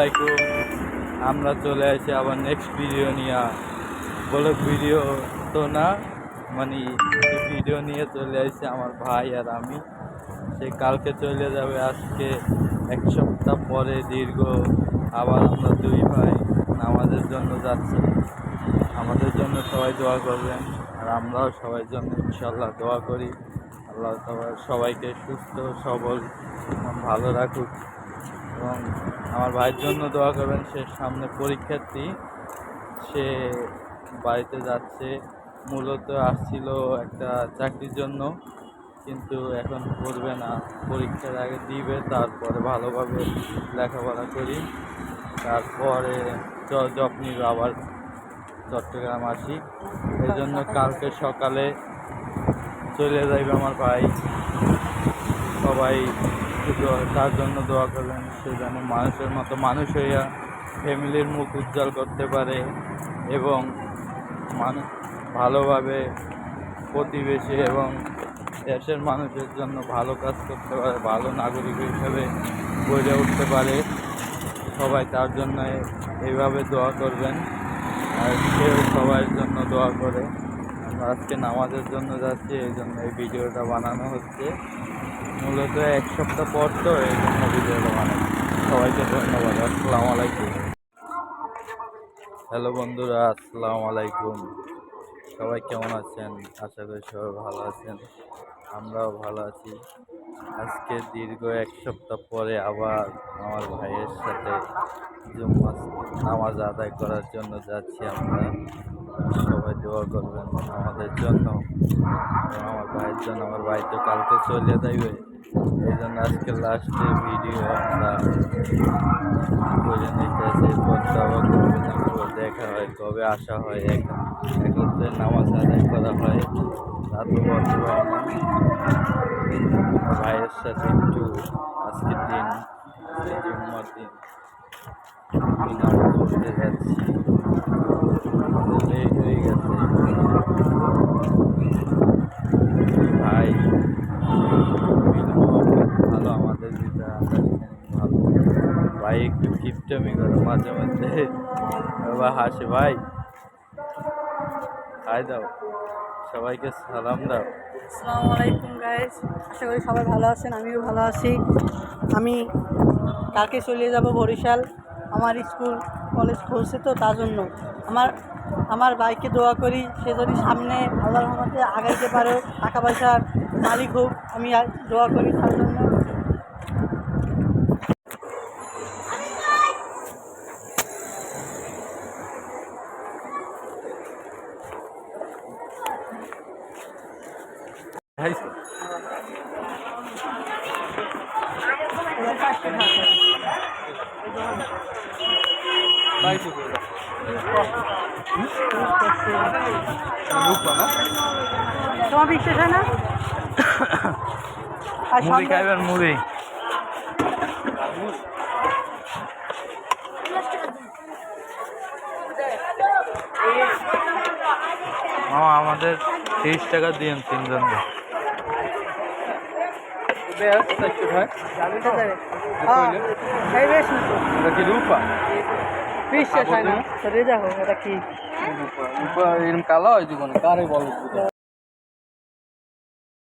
আলাইকুম। আমরা চলে আসি আবার নেক্সট ভিডিও নিয়ে। ব্লগ ভিডিও তো না, মানে ভিডিও নিয়ে চলে আসি আমার ভাই আর আমি। সে কালকে চলে যাবে, আজকে 1 সপ্তাহ পরে দীর্ঘ আবার আমরা দুই ভাই নামাজের জন্য যাচ্ছি। আমাদের জন্য সবাই দোয়া করবেন, আর আমরাও সবার জন্য ইনশাল্লাহ দোয়া করি। আল্লাহ সবাইকে সুস্থ সবল ভালো রাখুক, এবং আমার ভাইয়ের জন্য দোয়া করবেন। সে সামনে পরীক্ষার্থী, সে বাড়িতে যাচ্ছে। মূলত আসছিল একটা চাকরির জন্য, কিন্তু এখন করবে না, পরীক্ষার আগে দিবে, তারপরে ভালোভাবে লেখাপড়া করি, তারপরে জব নিবে, আবার চট্টগ্রাম আসি। এই জন্য কালকে সকালে চলে যাইবে আমার ভাই। সবাই তার জন্য দোয়া করবেন, সে যেন মানুষের মতো মানুষ হইয়া ফ্যামিলির মুখ উজ্জ্বল করতে পারে, এবং ভালোভাবে প্রতিবেশী এবং দেশের মানুষের জন্য ভালো কাজ করতে পারে, ভালো নাগরিক হিসেবে গড়ে উঠতে পারে। সবাই তার জন্য এইভাবে দোয়া করবেন, আর সেও সবার জন্য দোয়া করে। আমরা আজকে নামাজের জন্য যাচ্ছি, এই জন্য এই ভিডিওটা বানানো হচ্ছে। মূলত 1 সপ্তাহ পর, তো এই জন্য ভিডিওটা বানানো। সবাইকে ধন্যবাদ। আসসালামু আলাইকুম। হ্যালো বন্ধুরা, আসসালামু আলাইকুম। সবাই কেমন আছেন? আশা করি সবাই ভালো আছেন, আমরাও ভালো আছি। আজকে দীর্ঘ 1 সপ্তাহ পরে আবার আমার ভাইয়ের সাথে জুম্মা নামাজ আদায় করার জন্য যাচ্ছি আমরা। সবাই দোয়া করবেন আমাদের জন্য, আমার ভাইয়ের জন্য। আমার ভাই তো কালকে চলে যাইবে, এই জন্য আজকে লাস্টে ভিডিও আমরা করে নিতেছি। এরপর আবার কবে দেখা হয়, কবে আসা হয়, একত্রে নামাজ আদায় করা হয়, তা তো বলতে পারি না। আমার ভাইয়ের সাথে একটু আজকের দিন, জুম্মার দিন, একটু নামাজ পড়তে যাচ্ছি। লেট হয়ে গেছে ভাই, ভালো আমাদের যেটা ভালো। ভাই একটু কিপটামি করে মাঝে মধ্যে, বাবা হাসে। ভাই হাই দাও, সবাইকে সালাম দাও। আসসালামু আলাইকুম গাইস, আশা করি সবাই ভালো আছেন, আমিও ভালো আছি। আমি কালকে চলে যাব বরিশাল। আমার স্কুল কলেজ খুলছে, তো তার জন্য আমার ভাইকে দোয়া করি, সে যদি সামনে আল্লাহর রহমতে আগাইতে পারে, টাকা পয়সার মালিক হোক, আমি দোয়া করি তার জন্য। তোমার বিশ্বাস হয় না? মুড়ি খাইবেন? মুড়ি মামা আমাদের 30 টাকা দিয়েন তিনজন। কি রূপা বিশ্বাস হয় না? রেজা হোক, এটা কি এরকম কালো হয় জীবনে কারে বলো?